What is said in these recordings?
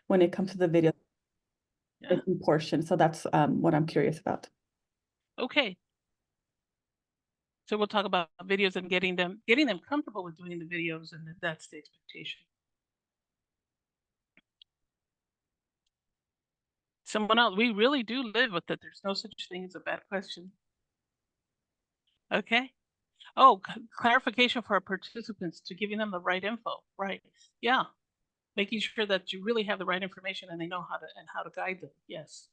when it comes to the video Yeah. portion. So that's what I'm curious about. Okay. So we'll talk about videos and getting them comfortable with doing the videos, and that's the expectation. Someone else, we really do live with it. There's no such thing as a bad question. Okay. Oh, clarification for our participants to giving them the right info. Right. Yeah. Making sure that you really have the right information and they know how to guide them. Yes.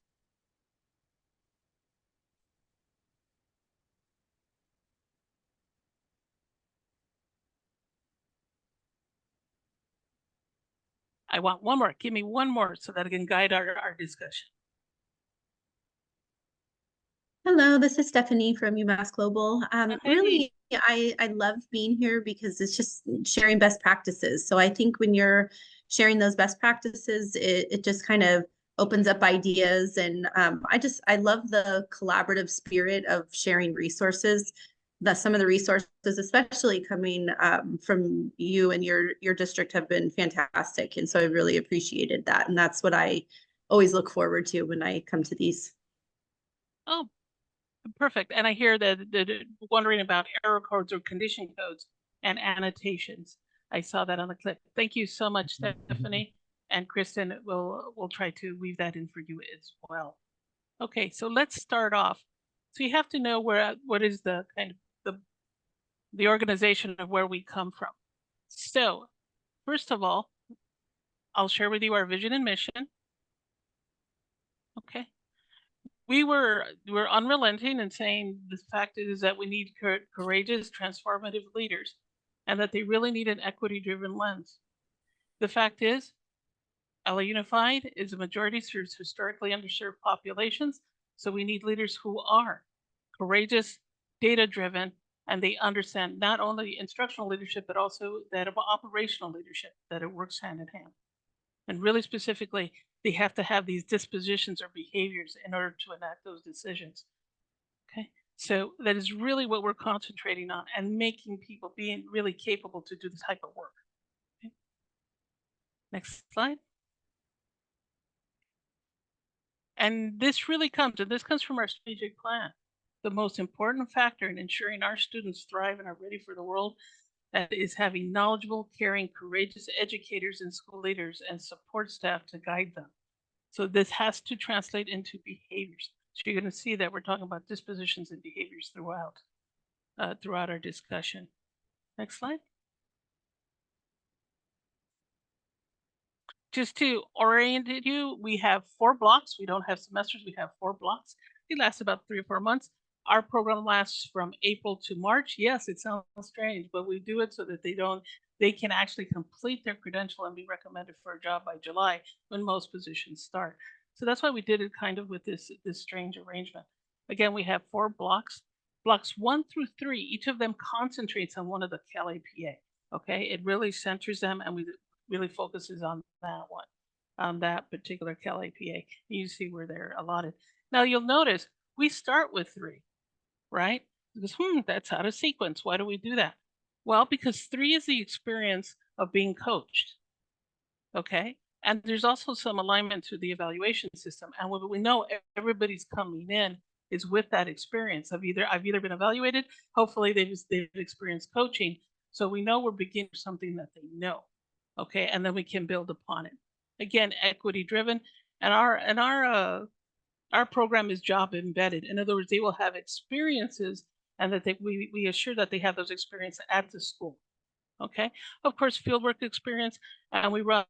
I want one more. Give me one more so that I can guide our discussion. Hello, this is Stephanie from UMass Global. Hey. Really, I love being here because it's just sharing best practices. So I think when you're sharing those best practices, it just kind of opens up ideas. And I love the collaborative spirit of sharing resources. That some of the resources, especially coming from you and your district, have been fantastic. And so I really appreciated that. And that's what I always look forward to when I come to these. Oh, perfect. And I hear that wondering about error codes or condition codes and annotations. I saw that on the clip. Thank you so much, Stephanie. And Kristen will try to weave that in for you as well. Okay, so let's start off. So you have to know what is the kind of the organization of where we come from. So first of all, I'll share with you our vision and mission. Okay. We're unrelenting in saying the fact is that we need courageous, transformative leaders, and that they really need an equity-driven lens. The fact is, LA Unified is a majority serves historically underserved populations, so we need leaders who are courageous, data-driven, and they understand not only instructional leadership, but also that of operational leadership, that it works hand in hand. And really specifically, they have to have these dispositions or behaviors in order to enact those decisions. Okay, so that is really what we're concentrating on, and making people being really capable to do this type of work. Okay. Next slide. And this really comes from our strategic plan. The most important factor in ensuring our students thrive and are ready for the world is having knowledgeable, caring, courageous educators and school leaders and support staff to guide them. So this has to translate into behaviors. So you're going to see that we're talking about dispositions and behaviors throughout our discussion. Next slide. Just to orient you, we have 4 blocks. We don't have semesters. We have 4 blocks. They last about 3 or 4 months. Our program lasts from April to March. Yes, it sounds strange, but we do it so that they can actually complete their credential and be recommended for a job by July when most positions start. So that's why we did it kind of with this strange arrangement. Again, we have 4 blocks. Blocks 1 through 3, each of them concentrates on one of the CalAPA. Okay, it really centers them, and we really focuses on that one, on that particular CalAPA. You see where they're allotted. Now you'll notice we start with 3, right? Because that's out of sequence. Why do we do that? Well, because 3 is the experience of being coached. Okay, and there's also some alignment to the evaluation system, and what we know everybody's coming in is with that experience of I've either been evaluated, hopefully they've experienced coaching, so we know we're beginning something that they know. Okay, and then we can build upon it. Again, equity driven, and our program is job embedded. In other words, they will have experiences, and that we assure that they have those experiences at the school. Okay, of course, fieldwork experience, and we run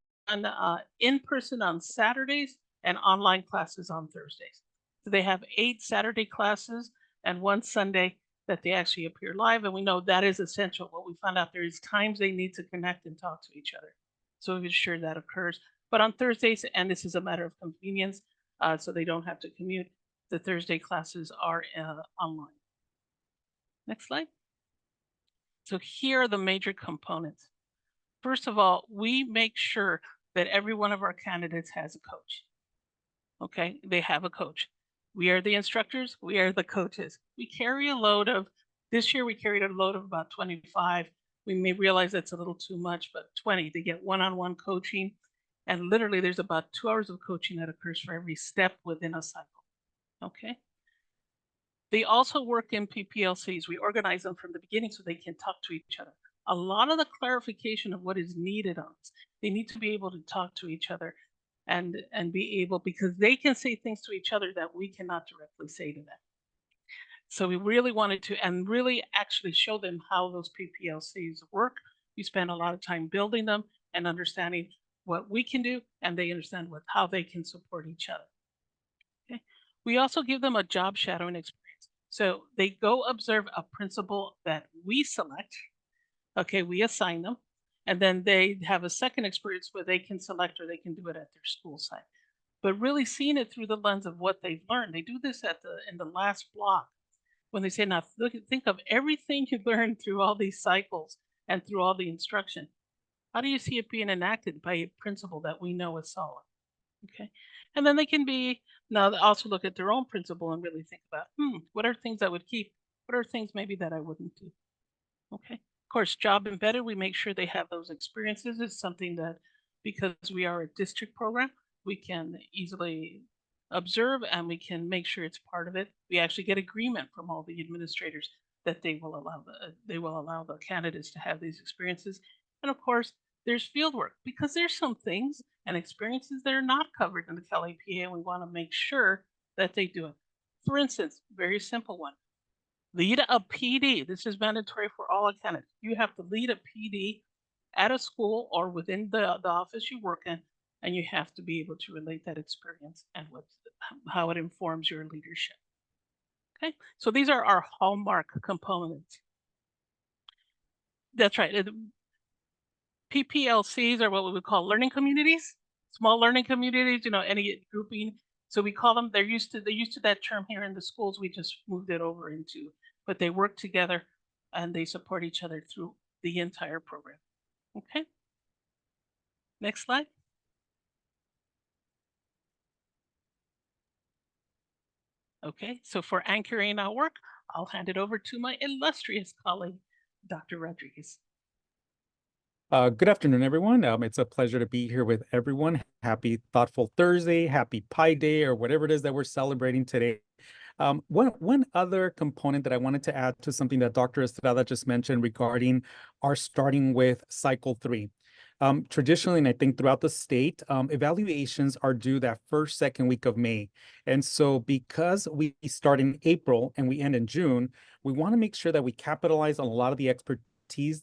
in person on Saturdays and online classes on Thursdays. So they have 8 Saturday classes and 1 Sunday that they actually appear live, and we know that is essential. What we found out, there is times they need to connect and talk to each other, so we've ensured that occurs. But on Thursdays, and this is a matter of convenience, so they don't have to commute, the Thursday classes are online. Next slide. So here are the major components. First of all, we make sure that every one of our candidates has a coach. Okay, they have a coach. We are the instructors, we are the coaches. We carry a load of, this year we carried a load of about 25. We may realize that's a little too much, but 20, they get one-on-one coaching. And literally there's about 2 hours of coaching that occurs for every step within a cycle. Okay. They also work in PPLCs. We organize them from the beginning so they can talk to each other. A lot of the clarification of what is needed on this, they need to be able to talk to each other and be able, because they can say things to each other that we cannot directly say to them. So we really wanted to, and really actually show them how those PPLCs work. We spend a lot of time building them and understanding what we can do, and they understand how they can support each other. Okay. We also give them a job shadowing experience. So they go observe a principal that we select. Okay, we assign them, and then they have a second experience where they can select or they can do it at their school site. But really seeing it through the lens of what they've learned. They do this in the last block when they say, now think of everything you've learned through all these cycles and through all the instruction. How do you see it being enacted by a principal that we know is solid? Okay. And then they can now also look at their own principle and really think about, what are things I would keep? What are things maybe that I wouldn't do? Okay. Of course, job embedded, we make sure they have those experiences. It's something that, because we are a district program, we can easily observe and we can make sure it's part of it. We actually get agreement from all the administrators that they will allow the candidates to have these experiences. And of course, there's field work, because there's some things and experiences that are not covered in the CalAPA, and we want to make sure that they do it. For instance, very simple one. Lead a PD. This is mandatory for all candidates. You have to lead a PD at a school or within the office you work in, and you have to be able to relate that experience and how it informs your leadership. Okay, so these are our hallmark components. That's right. PPLCs are what we would call learning communities, small learning communities, any grouping. So we call them, they're used to that term here in the schools. We just moved it over into, but they work together and they support each other through the entire program. Okay. Next slide. Okay, so for anchoring our work, I'll hand it over to my illustrious colleague, Dr. Rodriguez. Good afternoon, everyone. It's a pleasure to be here with everyone. Happy Thoughtful Thursday, happy Pi Day, or whatever it is that we're celebrating today. One other component that I wanted to add to something that Dr. Estrada just mentioned regarding our starting with cycle 3. Traditionally, and I think throughout the state, evaluations are due that second week of May. And so because we start in April and we end in June, we want to make sure that we capitalize on a lot of the expertise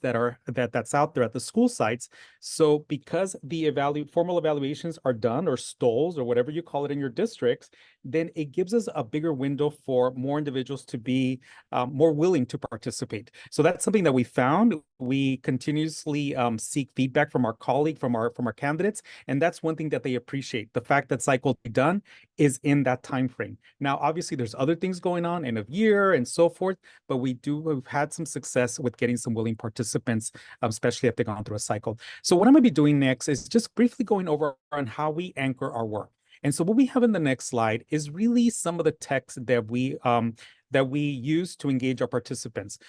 that's out there at the school sites. So because the formal evaluations are done, or STOLs, or whatever you call it in your districts, then it gives us a bigger window for more individuals to be more willing to participate. So that's something that we found. We continuously seek feedback from our colleague, from our candidates, and that's one thing that they appreciate. The fact that cycle done is in that time frame. Now, obviously, there's other things going on, end of year and so forth, but we've had some success with getting some willing participants, especially if they've gone through a cycle. So what I'm going to be doing next is just briefly going over on how we anchor our work. And so what we have in the next slide is really some of the text that we use to engage our participants.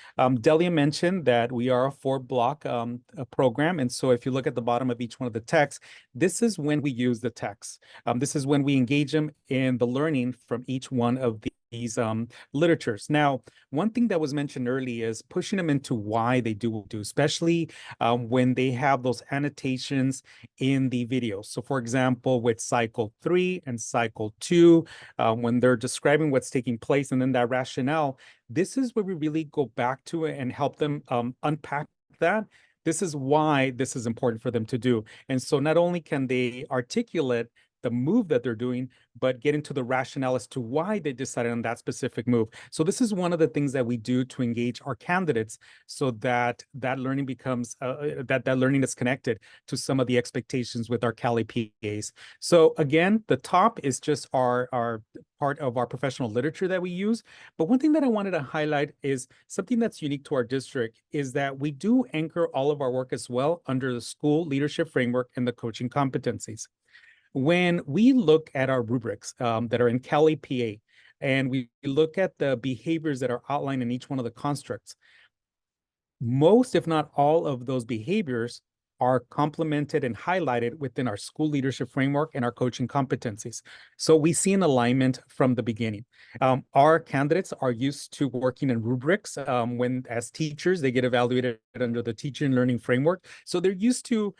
Delia mentioned that we are a 4-block program. And so if you look at the bottom of each one of the texts, this is when we use the text. This is when we engage them in the learning from each one of these literatures. Now, one thing that was mentioned earlier is pushing them into why they do, especially when they have those annotations in the videos. So for example, with cycle 3 and cycle 2, when they're describing what's taking place and then that rationale, this is where we really go back to it and help them unpack that. This is why this is important for them to do. And so not only can they articulate the move that they're doing, but get into the rationale as to why they decided on that specific move. So this is one of the things that we do to engage our candidates, so that learning becomes that learning is connected to some of the expectations with our CalAPAs. So again, the top is just our part of our professional literature that we use. But one thing that I wanted to highlight is something that's unique to our district is that we do anchor all of our work as well under the school leadership framework and the coaching competencies. When we look at our rubrics that are in CalAPA, and we look at the behaviors that are outlined in each one of the constructs, most, if not all, of those behaviors are complemented and highlighted within our school leadership framework and our coaching competencies. So we see an alignment from the beginning. Our candidates are used to working in rubrics when, as teachers, they get evaluated under the teaching and learning framework. So they're used to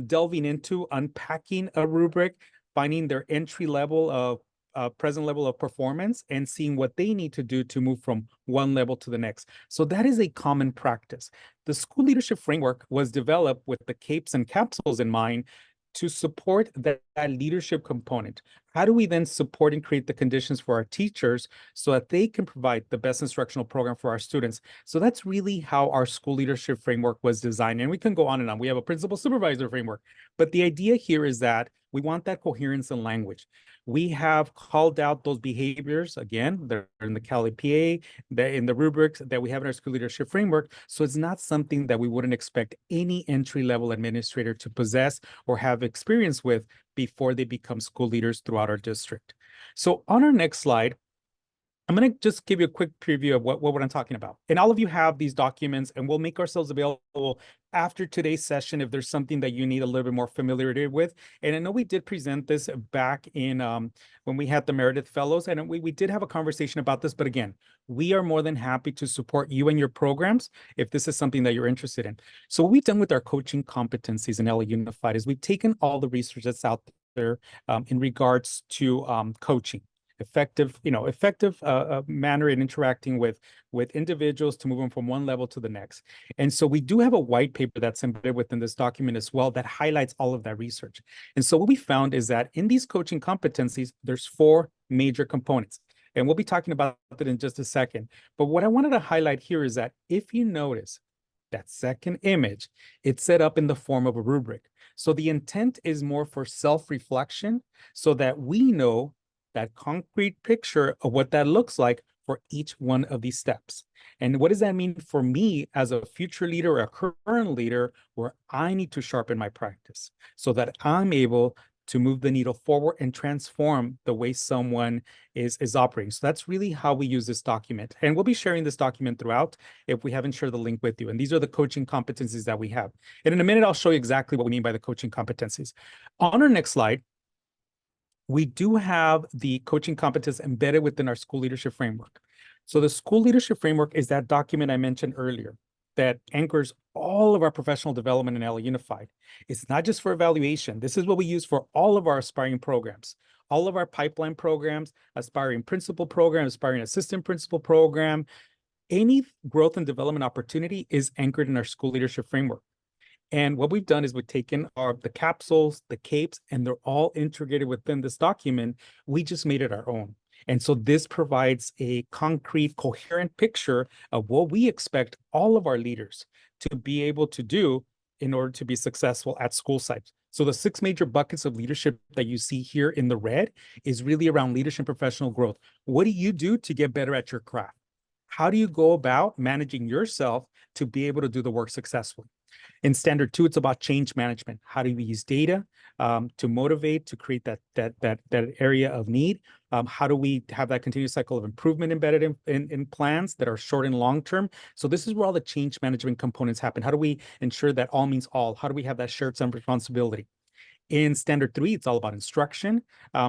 delving into unpacking a rubric, finding their entry level of present level of performance and seeing what they need to do to move from one level to the next. So that is a common practice. The school leadership framework was developed with the capes and capsules in mind to support that leadership component. How do we then support and create the conditions for our teachers so that they can provide the best instructional program for our students? So that's really how our school leadership framework was designed. And we can go on and on. We have a principal supervisor framework, but the idea here is that we want that coherence in language. We have called out those behaviors, again, they're in the CalAPA, in the rubrics that we have in our school leadership framework. So it's not something that we wouldn't expect any entry-level administrator to possess or have experience with before they become school leaders throughout our district. So on our next slide, I'm going to just give you a quick preview of what I'm talking about. And all of you have these documents, and we'll make ourselves available after today's session if there's something that you need a little bit more familiarity with. And I know we did present this back in when we had the Meredith Fellows, and we did have a conversation about this. But again, we are more than happy to support you and your programs if this is something that you're interested in. So what we've done with our coaching competencies in LA Unified is we've taken all the research that's out there in regards to coaching. Effective manner in interacting with individuals to move them from one level to the next. And so we do have a white paper that's embedded within this document as well that highlights all of that research. And so what we found is that in these coaching competencies, there's 4 major components. And we'll be talking about it in just a second. But what I wanted to highlight here is that if you notice that second image, it's set up in the form of a rubric. So the intent is more for self-reflection so that we know that concrete picture of what that looks like for each one of these steps. And what does that mean for me as a future leader or a current leader where I need to sharpen my practice so that I'm able to move the needle forward and transform the way someone is operating. So that's really how we use this document. And we'll be sharing this document throughout if we haven't shared the link with you. And these are the coaching competencies that we have. And in a minute, I'll show you exactly what we mean by the coaching competencies. On our next slide, we do have the coaching competence embedded within our school leadership framework. So the school leadership framework is that document I mentioned earlier that anchors all of our professional development in LA Unified. It's not just for evaluation. This is what we use for all of our aspiring programs, all of our pipeline programs, aspiring principal program, aspiring assistant principal program. Any growth and development opportunity is anchored in our school leadership framework. And what we've done is we've taken the capsules, the capes, and they're all integrated within this document. We just made it our own. And so this provides a concrete, coherent picture of what we expect all of our leaders to be able to do in order to be successful at school sites. So the 6 major buckets of leadership that you see here in the red is really around leadership and professional growth. What do you do to get better at your craft? How do you go about managing yourself to be able to do the work successfully? In standard 2, it's about change management. How do we use data to motivate, to create that area of need? How do we have that continuous cycle of improvement embedded in plans that are short and long term? So this is where all the change management components happen. How do we ensure that all means all? How do we have that shared sense of responsibility? In standard 3, it's all about instruction.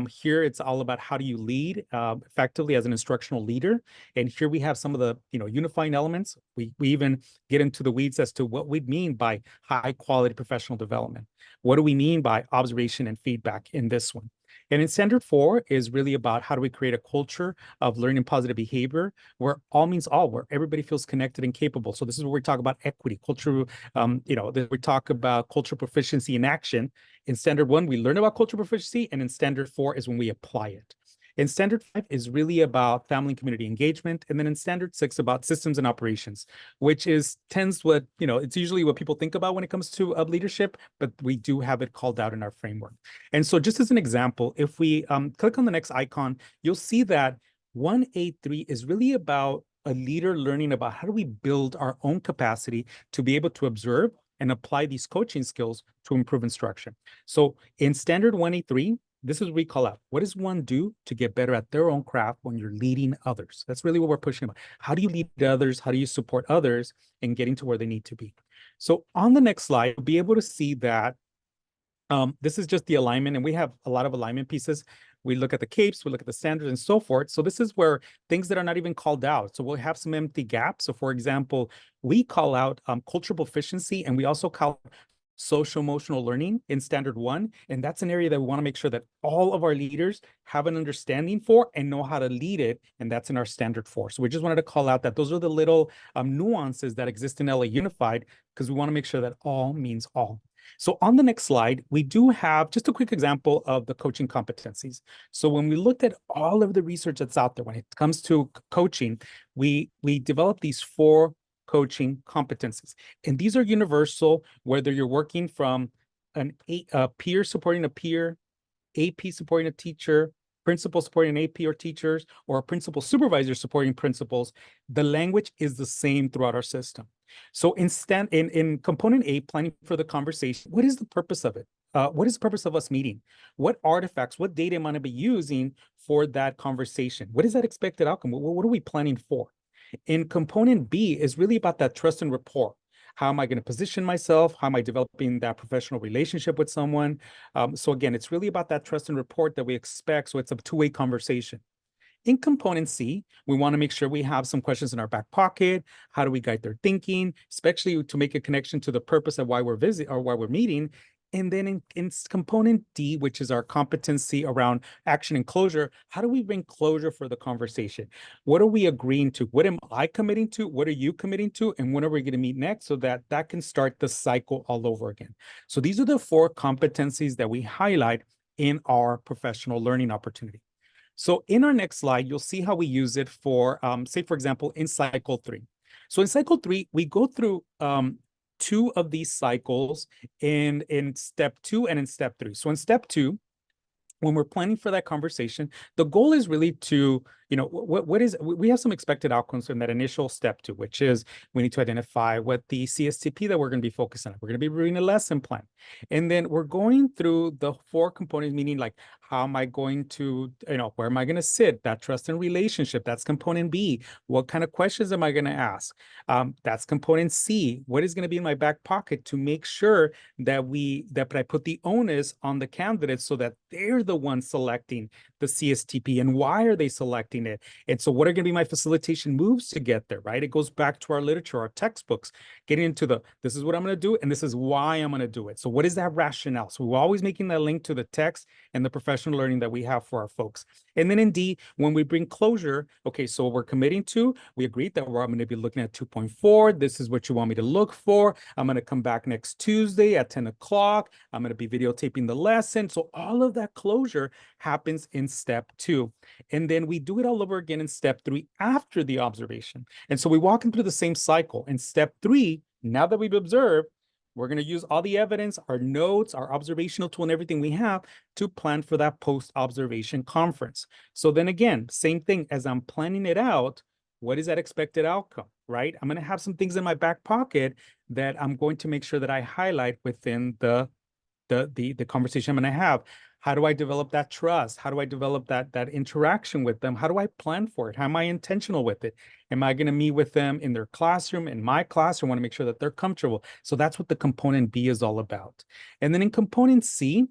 Here, it's all about how do you lead effectively as an instructional leader. And here we have some of the unifying elements. We even get into the weeds as to what we mean by high quality professional development. What do we mean by observation and feedback in this one? And in standard 4 is really about how do we create a culture of learning positive behavior where all means all, where everybody feels connected and capable. So this is where we talk about equity, culture, we talk about cultural proficiency in action. In standard 1, we learn about cultural proficiency, and in standard 4 is when we apply it. In standard 5 is really about family and community engagement. And then in standard 6 about systems and operations, which is it's usually what people think about when it comes to leadership, but we do have it called out in our framework. And so just as an example, if we click on the next icon, you'll see that 1A3 is really about a leader learning about how do we build our own capacity to be able to observe and apply these coaching skills to improve instruction. So in standard 1A3, this is what we call out. What does one do to get better at their own craft when you're leading others? That's really what we're pushing about. How do you lead others? How do you support others in getting to where they need to be? So on the next slide, you'll be able to see that this is just the alignment, and we have a lot of alignment pieces. We look at the CAPES, we look at the standards and so forth. So this is where things that are not even called out. So we'll have some empty gaps. So for example, we call out cultural proficiency, and we also call social emotional learning in standard 1. And that's an area that we want to make sure that all of our leaders have an understanding for and know how to lead it. And that's in our standard 4. So we just wanted to call out that those are the little nuances that exist in LA Unified, because we want to make sure that all means all. So on the next slide, we do have just a quick example of the coaching competencies. So when we looked at all of the research that's out there, when it comes to coaching, we developed these 4 coaching competencies. And these are universal, whether you're working from a peer supporting a peer, AP supporting a teacher, principal supporting an AP or teachers, or a principal supervisor supporting principals. The language is the same throughout our system. So in component A, planning for the conversation, what is the purpose of it? What is the purpose of us meeting? What artifacts, what data am I going to be using for that conversation? What is that expected outcome? What are we planning for? In component B is really about that trust and rapport. How am I going to position myself? How am I developing that professional relationship with someone? So again, it's really about that trust and rapport that we expect. So it's a two-way conversation. In component C, we want to make sure we have some questions in our back pocket. How do we guide their thinking, especially to make a connection to the purpose of why we're why we're meeting. And then in component D, which is our competency around action and closure, how do we bring closure for the conversation? What are we agreeing to? What am I committing to? What are you committing to? And when are we going to meet next, so that that can start the cycle all over again? So these are the 4 competencies that we highlight in our professional learning opportunity. So in our next slide, you'll see how we use it for, say, for example, in cycle 3. So in cycle 3, we go through 2 of these cycles in step 2 and in step 3. So in step 2, when we're planning for that conversation, the goal is really to, we have some expected outcomes in that initial step 2, which is we need to identify what the CSTP that we're going to be focusing on. We're going to be reviewing a lesson plan. And then we're going through the 4 components, meaning like, how am I going to, where am I going to sit? That trust and relationship, that's component B. What kind of questions am I going to ask? That's component C. What is going to be in my back pocket to make sure that I put the onus on the candidates so that they're the ones selecting the CSTP, and why are they selecting it? And so what are going to be my facilitation moves to get there, right? It goes back to our literature, our textbooks, getting into this is what I'm going to do, and this is why I'm going to do it. So what is that rationale? So we're always making that link to the text and the professional learning that we have for our folks. And then in D, when we bring closure, okay, so we're committing to, we agreed that I'm going to be looking at 2.4. This is what you want me to look for. I'm going to come back next Tuesday at 10 o'clock. I'm going to be videotaping the lesson. So all of that closure happens in step 2. And then we do it all over again in step 3 after the observation. And so we walk into the same cycle. In step 3, now that we've observed, we're going to use all the evidence, our notes, our observational tool, and everything we have to plan for that post-observation conference. So then again, same thing as I'm planning it out, what is that expected outcome, right? I'm going to have some things in my back pocket that I'm going to make sure that I highlight within the conversation I'm going to have. How do I develop that trust? How do I develop that interaction with them? How do I plan for it? How am I intentional with it? Am I going to meet with them in their classroom, in my classroom? I want to make sure that they're comfortable. So that's what the component B is all about. And then in component C,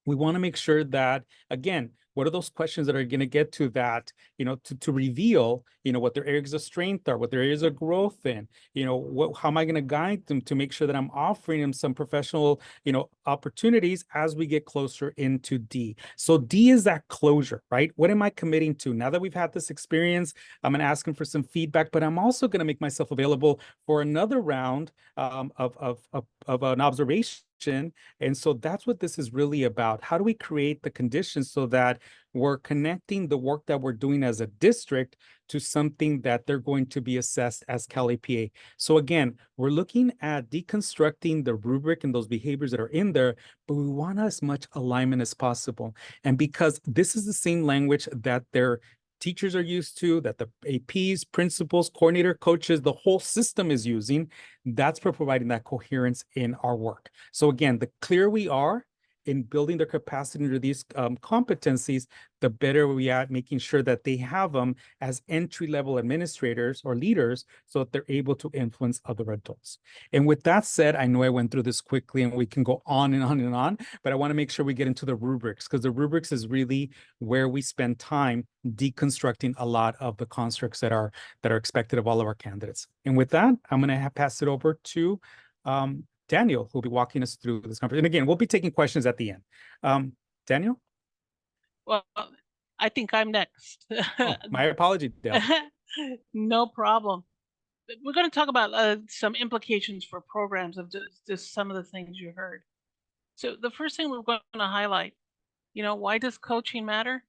we want to make sure that, again, what are those questions that are going to get to that, to reveal, what their areas of strength are, what their areas of growth in, how am I going to guide them to make sure that I'm offering them some professional, opportunities as we get closer into D. So D is that closure, right? What am I committing to? Now that we've had this experience, I'm going to ask them for some feedback, but I'm also going to make myself available for another round of an observation. And so that's what this is really about. How do we create the conditions so that we're connecting the work that we're doing as a district to something that they're going to be assessed as CalAPA? So again, we're looking at deconstructing the rubric and those behaviors that are in there, but we want as much alignment as possible. And because this is the same language that their teachers are used to, that the APs, principals, coordinator, coaches, the whole system is using, that's for providing that coherence in our work. So again, the clearer we are in building their capacity into these competencies, the better we are at making sure that they have them as entry-level administrators or leaders so that they're able to influence other adults. And with that said, I know I went through this quickly and we can go on and on and on, but I want to make sure we get into the rubrics, because the rubrics is really where we spend time deconstructing a lot of the constructs that are expected of all of our candidates. And with that, I'm going to pass it over to Daniel, who'll be walking us through this conference. And again, we'll be taking questions at the end. Daniel? Well, I think I'm next. Oh, my apology, Dale. No problem. We're going to talk about some implications for programs of just some of the things you heard. So the first thing we're going to highlight, why does coaching matter?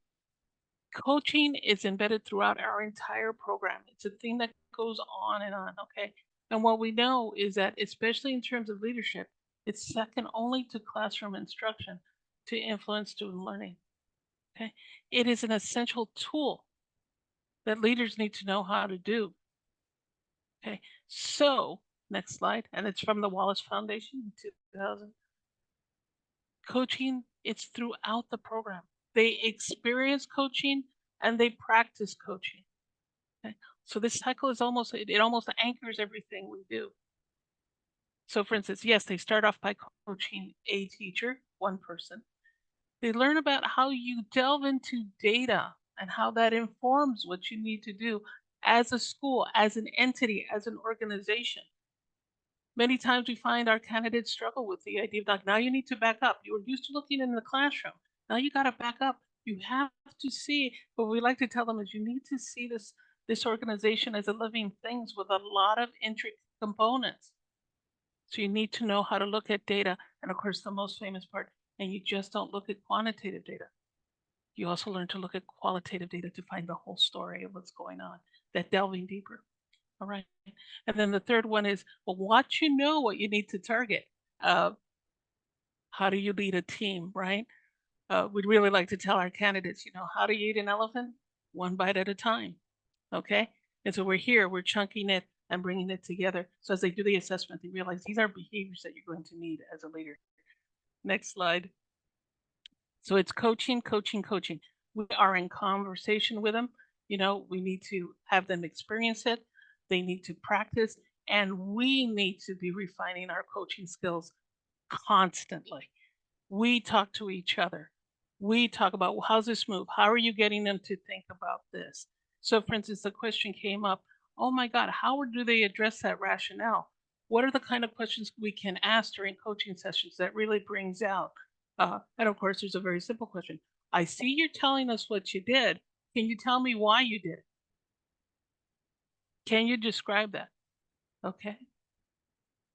Coaching is embedded throughout our entire program. It's a thing that goes on, okay? And what we know is that, especially in terms of leadership, it's second only to classroom instruction to influence student learning, okay? It is an essential tool that leaders need to know how to do, okay? So, next slide, and it's from the Wallace Foundation in 2000. Coaching, it's throughout the program. They experience coaching and they practice coaching. Okay? So this cycle is almost anchors everything we do. So for instance, yes, they start off by coaching a teacher, one person. They learn about how you delve into data and how that informs what you need to do as a school, as an entity, as an organization. Many times we find our candidates struggle with the idea of like, now you need to back up. You were used to looking in the classroom. Now you got to back up. You have to see, what we like to tell them is you need to see this organization as a living thing with a lot of intricate components. So you need to know how to look at data. And of course, the most famous part, and you just don't look at quantitative data. You also learn to look at qualitative data to find the whole story of what's going on, that delving deeper. All right. And then the third one is, well, what you need to target. How do you lead a team, right? We'd really like to tell our candidates, how do you eat an elephant? One bite at a time, okay? And so we're chunking it and bringing it together. So as they do the assessment, they realize these are behaviors that you're going to need as a leader. Next slide. So it's coaching, coaching, coaching. We are in conversation with them. We need to have them experience it. They need to practice, and we need to be refining our coaching skills constantly. We talk to each other. We talk about, well, how's this move? How are you getting them to think about this? So for instance, the question came up, oh my God, how do they address that rationale? What are the kind of questions we can ask during coaching sessions that really brings out? And of course, there's a very simple question. I see you're telling us what you did. Can you tell me why you did it? Can you describe that? Okay.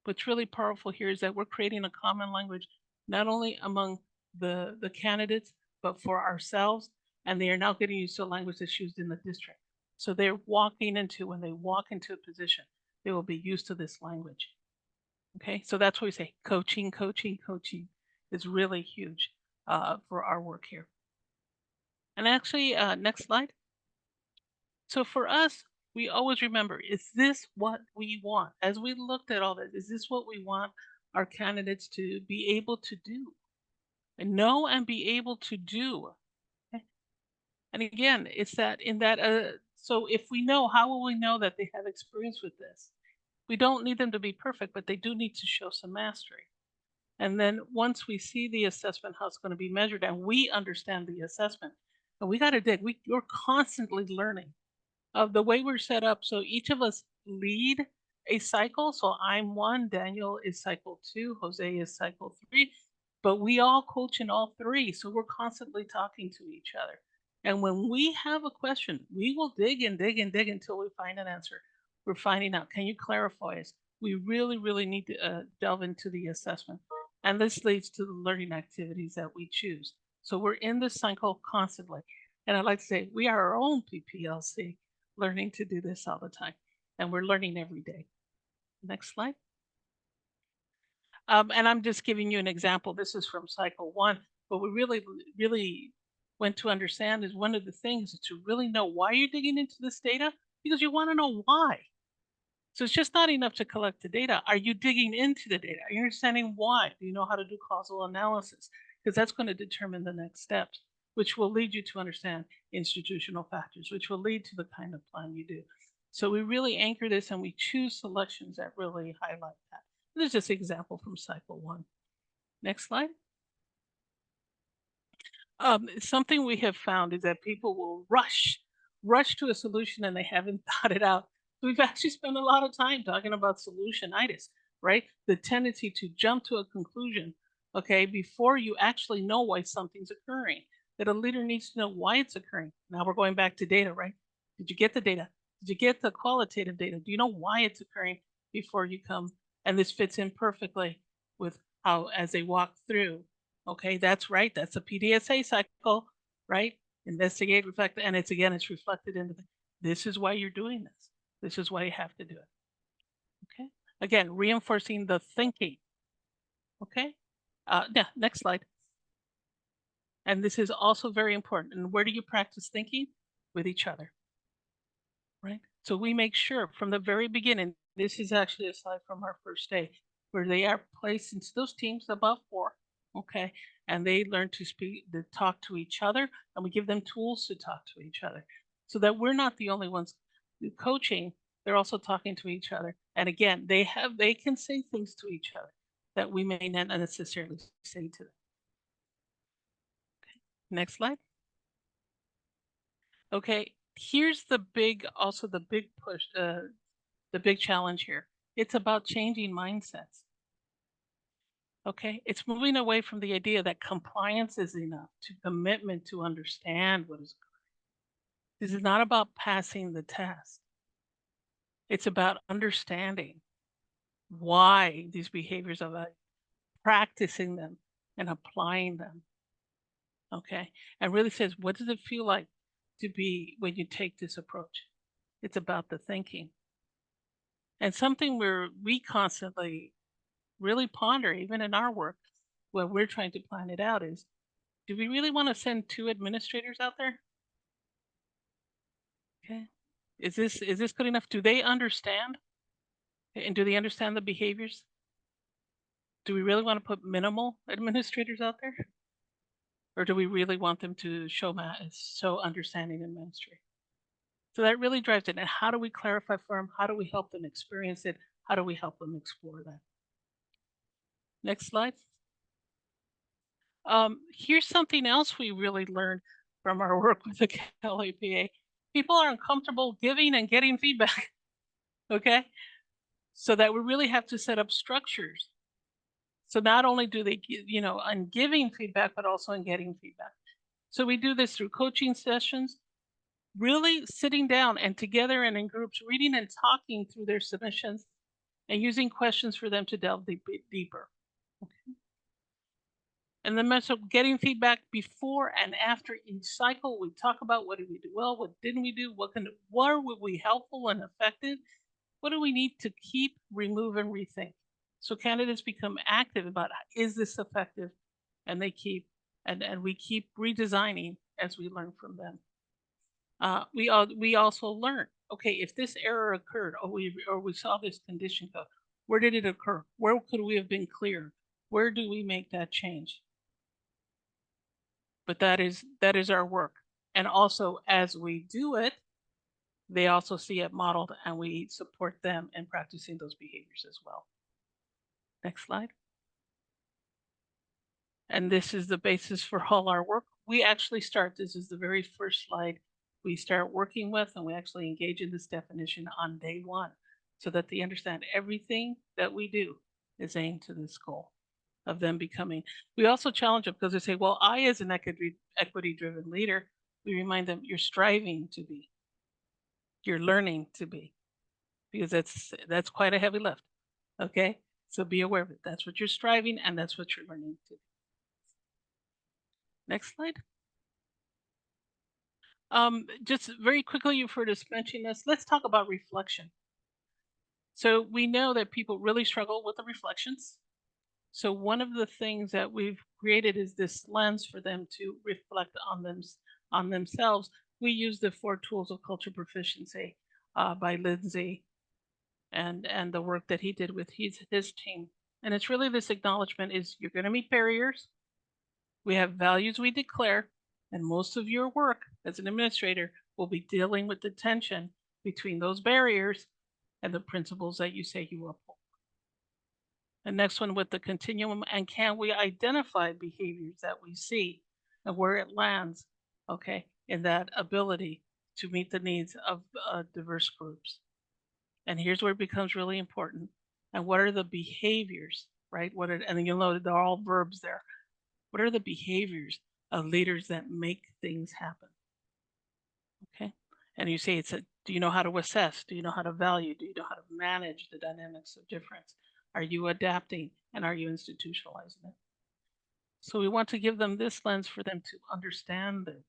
What's really powerful here is that we're creating a common language, not only among the candidates, but for ourselves. And they are now getting used to a language that's used in the district. So when they walk into a position, they will be used to this language. Okay, so that's why we say coaching, coaching, coaching is really huge for our work here. And actually, next slide. So for us, we always remember, is this what we want? As we looked at all this, is this what we want our candidates to be able to do? And know and be able to do. Okay? And again, it's that so if we know, how will we know that they have experience with this? We don't need them to be perfect, but they do need to show some mastery. And then once we see the assessment, how it's going to be measured, and we understand the assessment, and we got to dig. We're constantly learning of the way we're set up. So each of us lead a cycle. So I'm one, Daniel is cycle 2, Jose is cycle 3, but we all coach in all 3. So we're constantly talking to each other. And when we have a question, we will dig and dig and dig until we find an answer. We're finding out, can you clarify us? We really, really need to delve into the assessment. And this leads to the learning activities that we choose. So we're in this cycle constantly. And I'd like to say, we are our own PPLC, learning to do this all the time. And we're learning every day. Next slide. And I'm just giving you an example. This is from cycle 1. What we really, really want to understand is one of the things is to really know why you're digging into this data, because you want to know why. So it's just not enough to collect the data. Are you digging into the data? Are you understanding why? Do you know how to do causal analysis? because that's going to determine the next steps, which will lead you to understand institutional factors, which will lead to the kind of plan you do. So we really anchor this and we choose selections that really highlight that. This is just an example from cycle 1. Next slide. Something we have found is that people will rush to a solution and they haven't thought it out. We've actually spent a lot of time talking about solutionitis, right? The tendency to jump to a conclusion, okay, before you actually know why something's occurring, that a leader needs to know why it's occurring. Now we're going back to data, right? Did you get the data? Did you get the qualitative data? Do you know why it's occurring before you come? And this fits in perfectly with how, as they walk through, okay, that's right. That's a PDSA cycle, right? Investigate, reflect, and it's reflected into this is why you're doing this. This is why you have to do it. Okay. Again, reinforcing the thinking. Okay. Yeah, next slide. And this is also very important. And where do you practice thinking? With each other. Right? So we make sure from the very beginning, this is actually a slide from our first day, where they are placed into those teams above 4. Okay, and they learn to talk to each other, and we give them tools to talk to each other, so that we're not the only ones coaching. They're also talking to each other, and again, they can say things to each other that we may not necessarily say to them. Okay. Next slide. Okay, here's the big push, the big challenge here. It's about changing mindsets. Okay, it's moving away from the idea that compliance is enough to commitment to understand what is occurring. This is not about passing the test. It's about understanding why these behaviors are practicing them and applying them. Okay, and really says, what does it feel like to be when you take this approach? It's about the thinking. And something we constantly really ponder, even in our work, when we're trying to plan it out, is, do we really want to send 2 administrators out there? Okay. Is this good enough? Do they understand? And do they understand the behaviors? Do we really want to put minimal administrators out there? Or do we really want them to show understanding and mastery? So that really drives it. And how do we clarify for them? How do we help them experience it? How do we help them explore that? Next slide. Here's something else we really learned from our work with the CalAPA. People are uncomfortable giving and getting feedback, okay? So that we really have to set up structures. So not only do they, in giving feedback, but also in getting feedback. So we do this through coaching sessions, really sitting down and together and in groups, reading and talking through their submissions and using questions for them to delve deeper. Okay. And then so getting feedback before and after each cycle, we talk about what did we do well, what didn't we do, where were we helpful and effective, what do we need to keep, remove, and rethink. So candidates become active about, is this effective? And they keep, and we keep redesigning as we learn from them. We also learn, okay, if this error occurred, or we saw this condition code, where did it occur? Where could we have been clear? Where do we make that change? But that is our work. And also, as we do it, they also see it modeled, and we support them in practicing those behaviors as well. Next slide. And this is the basis for all our work. We actually start, this is the very first slide we start working with, and we actually engage in this definition on day 1, so that they understand everything that we do is aimed to this goal of them becoming. We also challenge them because they say, well, I, as an equity-driven leader, we remind them, you're striving to be, you're learning to be, because that's quite a heavy lift. Okay, so be aware of it. That's what you're striving, and that's what you're learning to do. Next slide. Just very quickly, you've heard us mention this. Let's talk about reflection. So we know that people really struggle with the reflections. So one of the things that we've created is this lens for them to reflect on themselves. We use the 4 tools of culture proficiency by Lindsay and the work that he did with his team. And it's really this acknowledgement is, you're going to meet barriers. We have values we declare, and most of your work as an administrator will be dealing with the tension between those barriers and the principles that you say you uphold. The next one with the continuum, and can we identify behaviors that we see and where it lands, okay, in that ability to meet the needs of diverse groups. And here's where it becomes really important. And what are the behaviors, right? And you'll note they're all verbs there. What are the behaviors of leaders that make things happen? Okay. And you say do you know how to assess? Do you know how to value? Do you know how to manage the dynamics of difference? Are you adapting and are you institutionalizing it? So we want to give them this lens for them to understand it.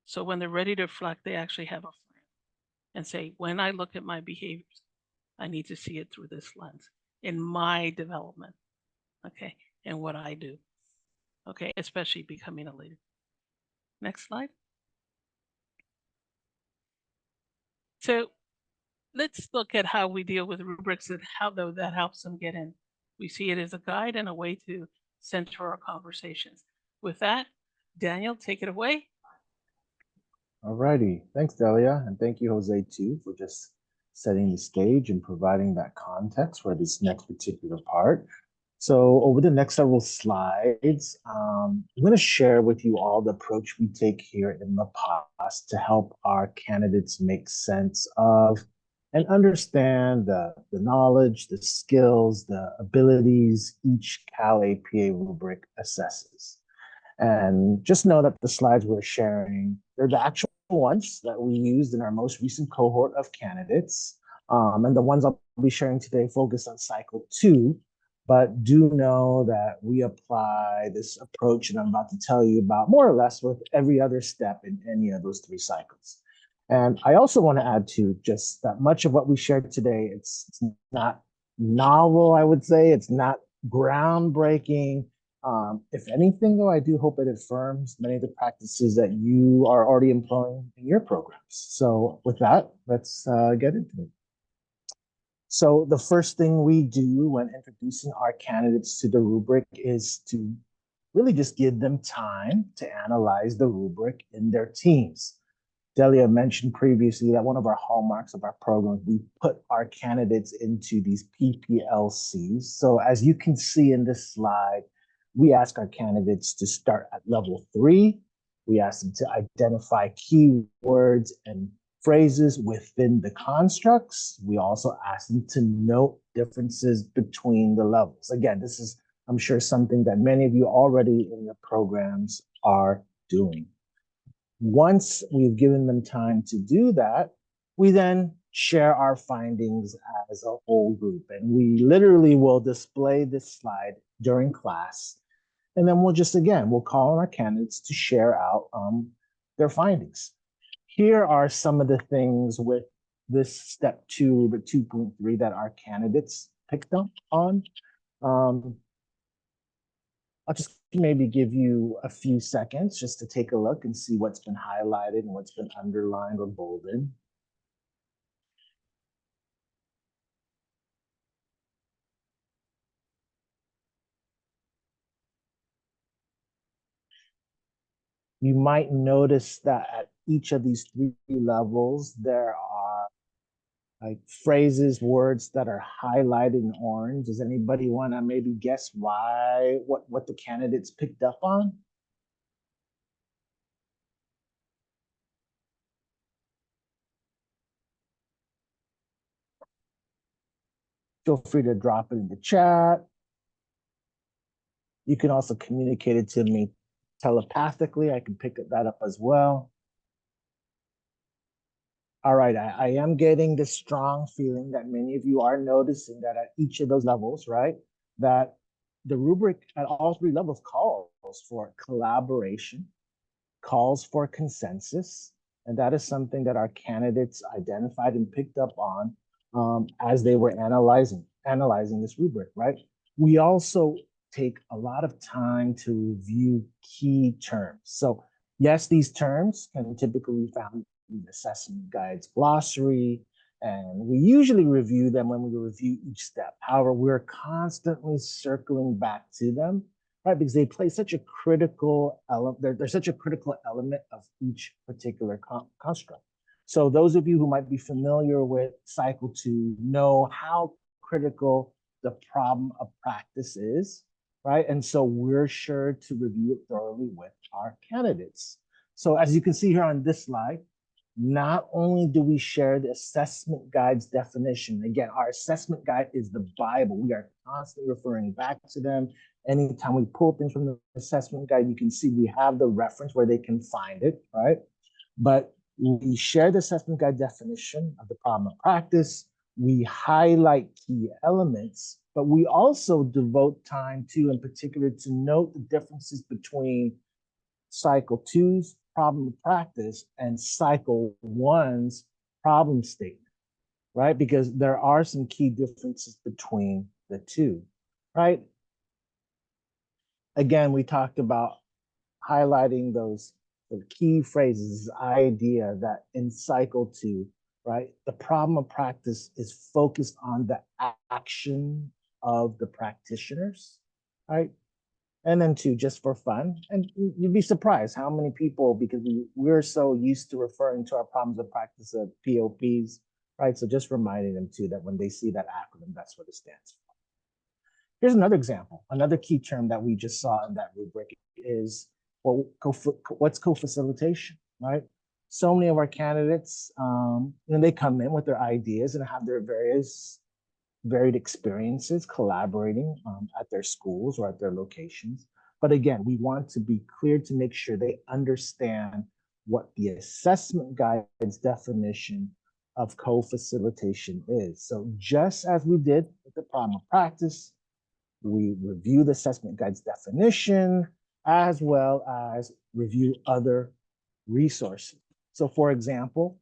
So when they're ready to reflect, they actually have a plan and say, when I look at my behaviors, I need to see it through this lens in my development, okay, and what I do, okay, especially becoming a leader. Next slide. So let's look at how we deal with rubrics and how that helps them get in. We see it as a guide and a way to center our conversations. With that, Daniel, take it away. All righty. Thanks, Delia. And thank you, Jose, too, for just setting the stage and providing that context for this next particular part. So over the next several slides, I'm going to share with you all the approach we take here in the PASC to help our candidates make sense of and understand the knowledge, the skills, the abilities each CalAPA rubric assesses. And just know that the slides we're sharing, they're the actual ones that we used in our most recent cohort of candidates. And the ones I'll be sharing today focus on cycle 2, but do know that we apply this approach that I'm about to tell you about more or less with every other step in any of those 3 cycles. And I also want to add to just that much of what we shared today, it's not novel, I would say. It's not groundbreaking. If anything, though, I do hope it affirms many of the practices that you are already employing in your programs. So with that, let's get into it. So the first thing we do when introducing our candidates to the rubric is to really just give them time to analyze the rubric in their teams. Delia mentioned previously that one of our hallmarks of our program, we put our candidates into these PPLCs. So as you can see in this slide, we ask our candidates to start at level 3. We ask them to identify keywords and phrases within the constructs. We also ask them to note differences between the levels. Again, this is, I'm sure, something that many of you already in your programs are doing. Once we've given them time to do that, we then share our findings as a whole group. And we literally will display this slide during class. And then we'll call on our candidates to share out their findings. Here are some of the things with this step 2, but 2.3 that our candidates picked up on. I'll just maybe give you a few seconds just to take a look and see what's been highlighted and what's been underlined or bolded. You might notice that at each of these 3 levels, there are like phrases, words that are highlighted in orange. Does anybody want to maybe guess why, what the candidates picked up on? Feel free to drop it in the chat. You can also communicate it to me telepathically. I can pick that up as well. All right, I am getting this strong feeling that many of you are noticing that at each of those levels, right, that the rubric at all 3 levels calls for collaboration, calls for consensus, and that is something that our candidates identified and picked up on as they were analyzing this rubric, right? We also take a lot of time to review key terms. So yes, these terms can typically be found in the assessment guide's glossary, and we usually review them when we review each step. However, we're constantly circling back to them right? Because they play such a critical element, they're such a critical element of each particular construct. So those of you who might be familiar with cycle 2 know how critical the problem of practice is, right? And so we're sure to review it thoroughly with our candidates. So as you can see here on this slide, not only do we share the assessment guide's definition, again, our assessment guide is the Bible. We are constantly referring back to them. Anytime we pull things from the assessment guide, you can see we have the reference where they can find it, right? But we share the assessment guide definition of the problem of practice. We highlight key elements, but we also devote time to, in particular, to note the differences between cycle 2's problem of practice and cycle 1's problem statement, right? Because there are some key differences between the two, right? Again, we talked about highlighting those the key phrases, idea that in cycle 2, right, the problem of practice is focused on the action of the practitioners, right? And then 2, just for fun, and you'd be surprised how many people, because we're so used to referring to our problems of practice as POPs, right? So just reminding them too that when they see that acronym, that's what it stands for. Here's another example. Another key term that we just saw in that rubric is, well, what's co-facilitation, right? So many of our candidates, they come in with their ideas and have their varied experiences collaborating at their schools or at their locations. But again, we want to be clear to make sure they understand what the assessment guide's definition of co-facilitation is. So just as we did with the problem of practice, we review the assessment guide's definition as well as review other resources. So for example,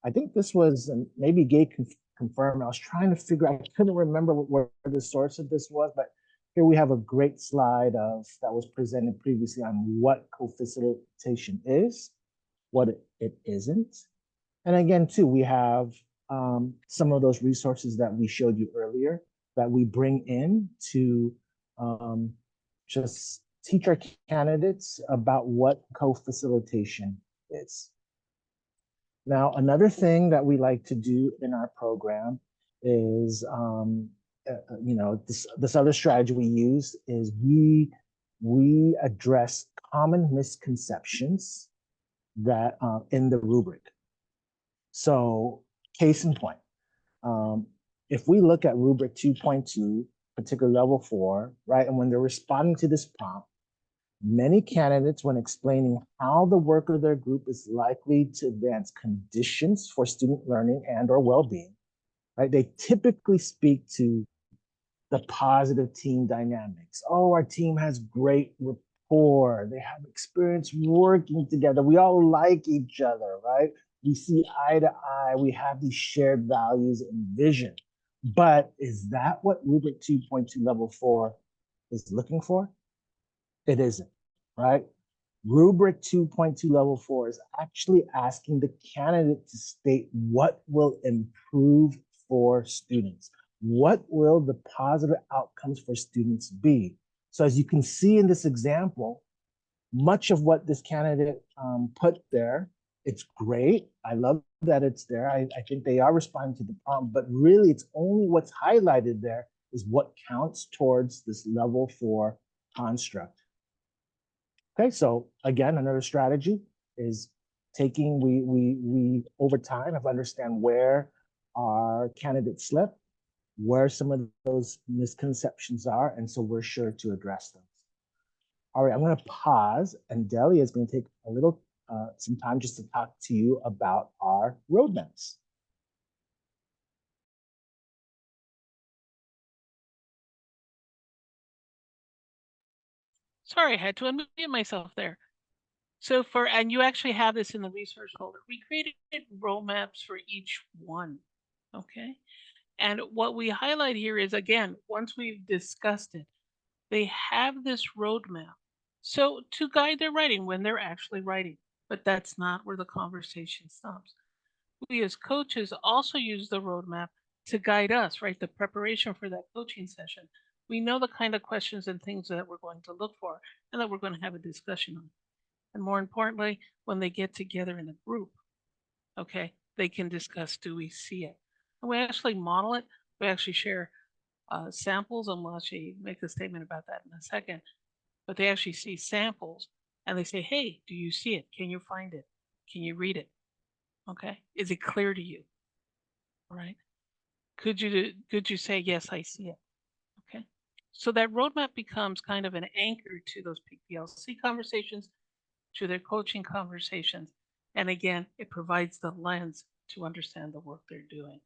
I think this was, maybe Gay can confirm, I was trying to figure out, I couldn't remember where the source of this was, but here we have a great slide that was presented previously on what co-facilitation is, what it isn't. And again, too, we have some of those resources that we showed you earlier that we bring in to just teach our candidates about what co-facilitation is. Now, another thing that we like to do in our program is, this other strategy we use is we address common misconceptions that in the rubric. So, case in point, if we look at rubric 2.2, particular level 4, right, and when they're responding to this prompt, many candidates, when explaining how the work of their group is likely to advance conditions for student learning and or well-being, right, they typically speak to the positive team dynamics. Oh, our team has great rapport. They have experience working together. We all like each other, right? We see eye to eye. We have these shared values and vision. But is that what rubric 2.2 level 4 is looking for? It isn't, right? Rubric 2.2 level 4 is actually asking the candidate to state what will improve for students. What will the positive outcomes for students be? So as you can see in this example, much of what this candidate put there, it's great. I love that it's there. I think they are responding to the problem, but really it's only what's highlighted there is what counts towards this level 4 construct. Okay, so again, another strategy is taking, we over time have understand where our candidates slip, where some of those misconceptions are, and so we're sure to address those. All right, I'm going to pause, and Delia is going to take a little some time just to talk to you about our roadmaps. Sorry, I had to unmute myself there. So and you actually have this in the resource folder. We created roadmaps for each one, okay? And what we highlight here is, again, once we've discussed it, they have this roadmap. So to guide their writing when they're actually writing, but that's not where the conversation stops. We as coaches also use the roadmap to guide us, right? The preparation for that coaching session. We know the kind of questions and things that we're going to look for and that we're going to have a discussion on. And more importantly, when they get together in a group, okay, they can discuss, do we see it? And we actually model it. We actually share samples, and we'll actually make a statement about that in a second. But they actually see samples and they say, hey, do you see it? Can you find it? Can you read it? Okay, is it clear to you? All right. Could you say, yes, I see it? Okay. So that roadmap becomes kind of an anchor to those PLC conversations, to their coaching conversations. And again, it provides the lens to understand the work they're doing.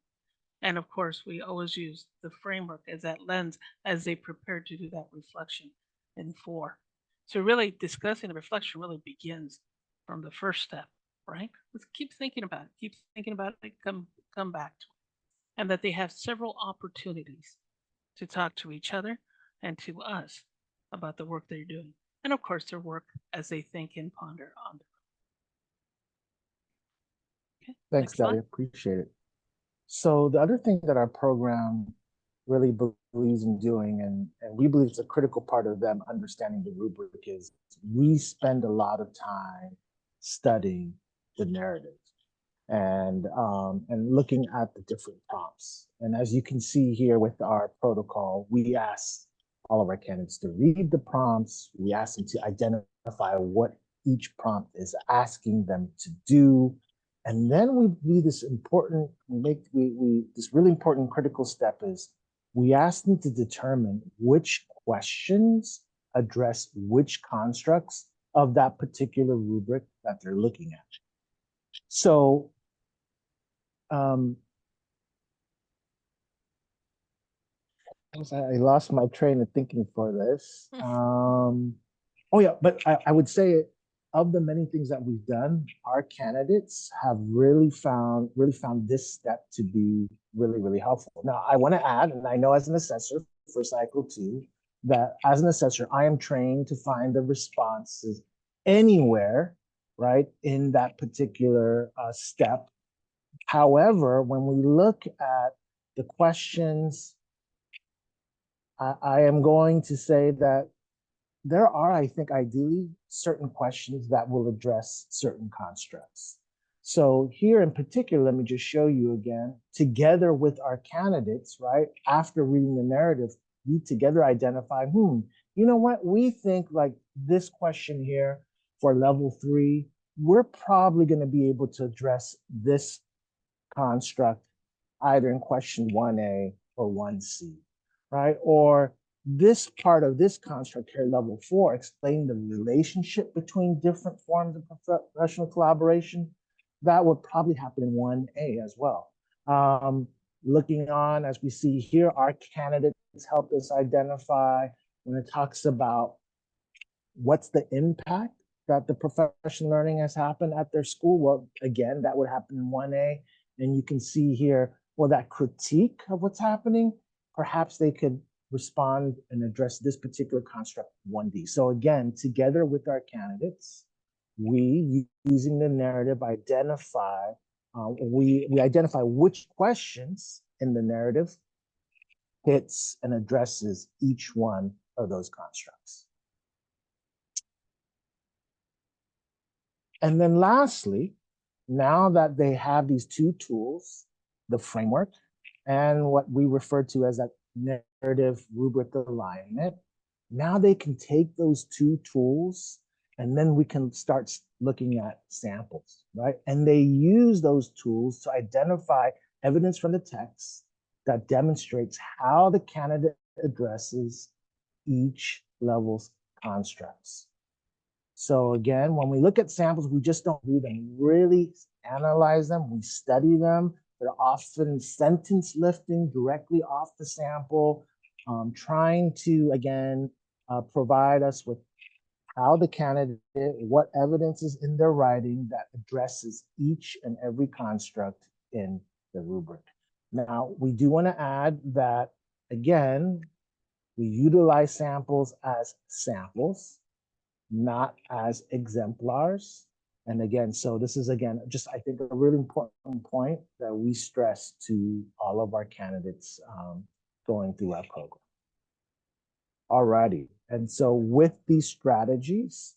And of course, we always use the framework as that lens as they prepare to do that reflection in 4. So really discussing the reflection really begins from the first step, right? Let's keep thinking about it, come back to it. And that they have several opportunities to talk to each other and to us about the work they're doing. And of course, their work as they think and ponder on it. Okay, Thanks, Delia. Appreciate it. So the other thing that our program really believes in doing, and we believe it's a critical part of them understanding the rubric, is we spend a lot of time studying the narrative and looking at the different prompts. And as you can see here with our protocol, we ask all of our candidates to read the prompts. We ask them to identify what each prompt is asking them to do. And then we do this important, this really important critical step is we ask them to determine which questions address which constructs of that particular rubric that they're looking at. So I lost my train of thinking for this. Oh yeah, but I would say of the many things that we've done, our candidates have really found this step to be really, really helpful. Now, I want to add, and I know as an assessor for cycle 2, that as an assessor, I am trained to find the responses anywhere, right, in that particular step. However, when we look at the questions, I am going to say that there are, I think, ideally, certain questions that will address certain constructs. So here in particular, let me just show you again, together with our candidates, right? After reading the narrative, we together identify, you know what? We think like this question here for level 3, we're probably going to be able to address this construct either in question 1A or 1C, right? Or this part of this construct here, level 4, explain the relationship between different forms of professional collaboration. That would probably happen in 1A as well. Looking on, as we see here, our candidates helped us identify when it talks about what's the impact that the professional learning has happened at their school. Well, again, that would happen in 1A. And you can see here, well, that critique of what's happening, perhaps they could respond and address this particular construct 1D. So again, together with our candidates, we, using the narrative, identify, we identify which questions in the narrative hits and addresses each one of those constructs. And then lastly, now that they have these 2 tools, the framework and what we refer to as that narrative rubric alignment, now they can take those 2 tools and then we can start looking at samples, right? And they use those tools to identify evidence from the text that demonstrates how the candidate addresses each level's constructs. So again, when we look at samples, we just don't read them, really analyze them, we study them. They're often sentence lifting directly off the sample, trying to, again, provide us with how the candidate, what evidence is in their writing that addresses each and every construct in the rubric. Now, we do want to add that, again, we utilize samples as samples, not as exemplars. And again, so this is, again, just I think a really important point that we stress to all of our candidates going through our program. Alrighty. And so with these strategies,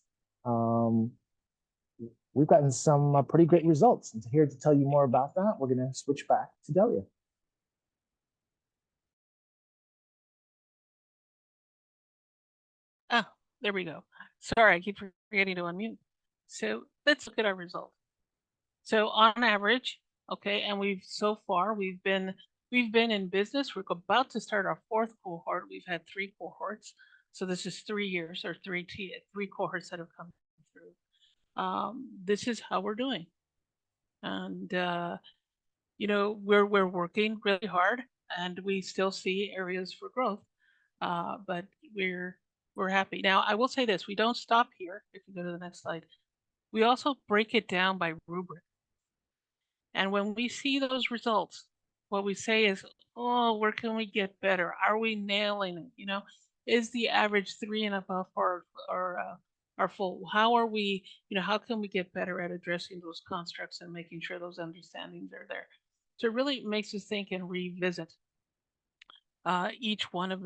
we've gotten some pretty great results. And here to tell you more about that, we're going to switch back to Delia. Oh, there we go. Sorry, I keep forgetting to unmute. So let's look at our result. So on average, okay, and we've been in business. We're about to start our 4th cohort. We've had 3 cohorts. So this is 3 years or 3 cohorts that have come through. This is how we're doing. And you know, we're working really hard, and we still see areas for growth. But we're happy. Now, I will say this, we don't stop here. If you go to the next slide, we also break it down by rubric. And when we see those results, what we say is, oh, where can we get better? Are we nailing it? You know, is the average 3 and above for our full? How are we, you know, how can we get better at addressing those constructs and making sure those understandings are there? So it really makes us think and revisit each one of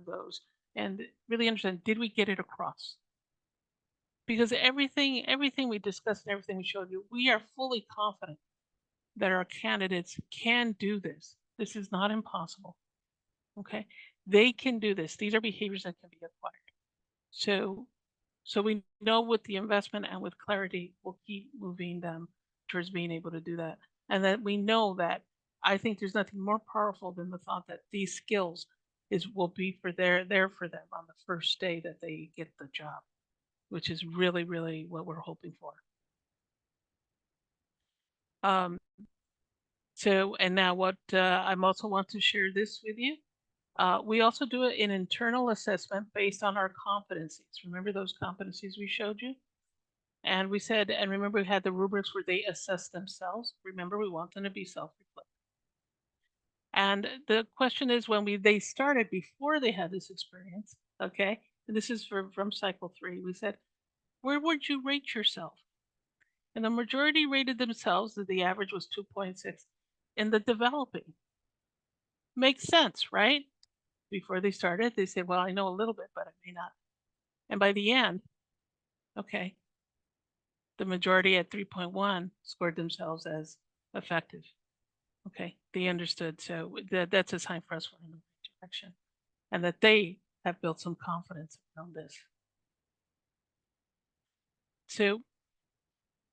those, and really understand, did we get it across? Because everything we discussed and everything we showed you, we are fully confident that our candidates can do this. This is not impossible. Okay, they can do this. These are behaviors that can be acquired. So we know with the investment and with clarity, we'll keep moving them towards being able to do that, and that we know that. I think there's nothing more powerful than the thought that these skills will be there for them on the first day that they get the job, which is really, really what we're hoping for. So, and now what I'm also want to share this with you. We also do an internal assessment based on our competencies. Remember those competencies we showed you? And we said, and remember we had the rubrics where they assess themselves. Remember, we want them to be self-reflective. And the question is, when they started before they had this experience, okay, and this is from cycle 3, we said, where would you rate yourself? And the majority rated themselves, that the average was 2.6 in the developing. Makes sense, right? Before they started, they said, well, I know a little bit, but I may not. And by the end, okay, the majority at 3.1 scored themselves as effective. Okay, they understood. So that's a sign for us we're in the right direction, and that they have built some confidence around this. So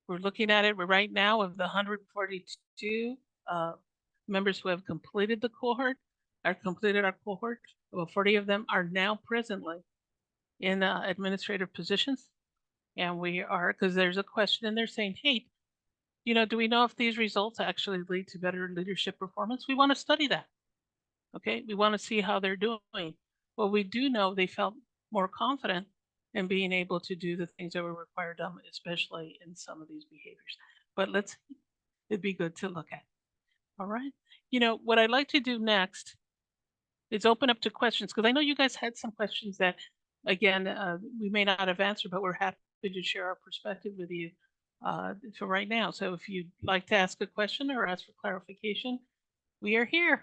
we're looking at it right now of the 142 members who have completed the cohort, completed our cohort. About 40 of them are now presently in administrative positions. And we are, because there's a question in there saying, hey, you know, do we know if these results actually lead to better leadership performance? We want to study that. Okay, we want to see how they're doing. Well, we do know they felt more confident in being able to do the things that were required of them, especially in some of these behaviors. But it'd be good to look at. All right. You know, what I'd like to do next is open up to questions, because I know you guys had some questions that, again, we may not have answered, but we're happy to share our perspective with you for right now. So if you'd like to ask a question or ask for clarification, we are here.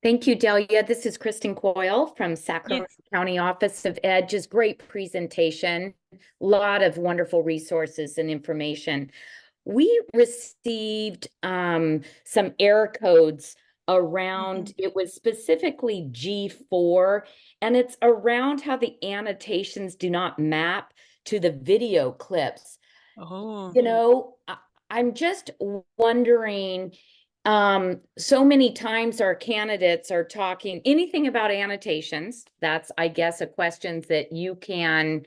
Thank you, Delia. This is Kristen Coyle from Sacramento County Office of Ed. Just great presentation. A lot of wonderful resources and information. We received some error codes around, it was specifically G4, and it's around how the annotations do not map to the video clips. Oh. You know, I'm just wondering, so many times our candidates are talking anything about annotations. That's, I guess, a question that you can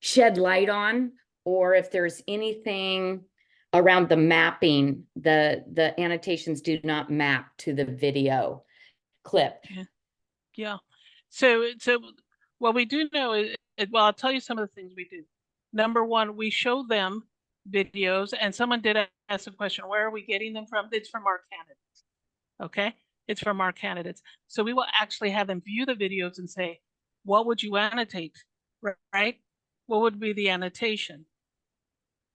shed light on, or if there's anything around the mapping, the annotations do not map to the video clip. Yeah. So what we do know is, well, I'll tell you some of the things we do. Number one, we show them videos, and someone did ask a question, where are we getting them from? It's from our candidates. Okay, it's from our candidates. So we will actually have them view the videos and say, what would you annotate, right? What would be the annotation?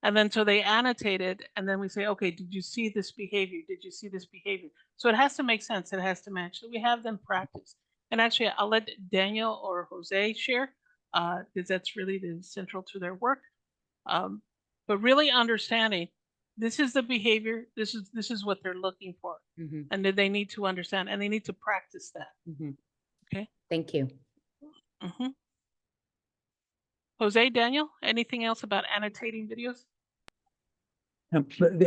And then so they annotate it, and then we say, okay, did you see this behavior? Did you see this behavior? So it has to make sense. It has to match. So we have them practice. And actually, I'll let Daniel or Jose share, because that's really the central to their work. But really understanding this is the behavior, this is what they're looking for. And that they need to understand, and they need to practice that. Okay. Thank you. Jose, Daniel, anything else about annotating videos?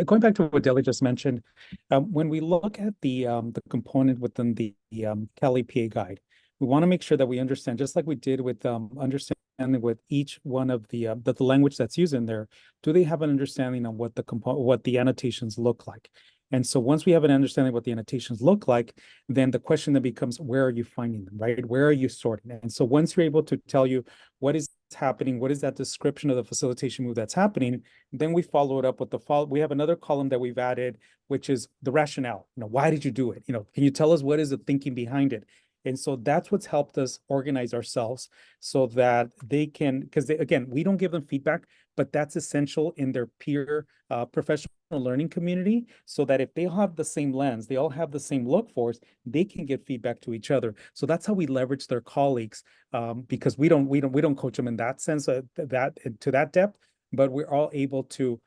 Going back to what Deli just mentioned, when we look at the component within the CalAPA guide, we want to make sure that we understand, just like we did with understanding with each one of the language that's used in there, do they have an understanding of what the annotations look like? And so once we have an understanding of what the annotations look like, then the question then becomes, where are you finding them, right? Where are you sorting it? And so once you're able to tell you what is happening, what is that description of the facilitation move that's happening, then we follow it up with we have another column that we've added, which is the rationale. Why did you do it? Can you tell us what is the thinking behind it? And so that's what's helped us organize ourselves so that they can, because again, we don't give them feedback, but that's essential in their peer professional learning community, so that if they have the same lens, they all have the same look for us, they can give feedback to each other. So that's how we leverage their colleagues, because we don't coach them in that sense, to that depth, but we're all able to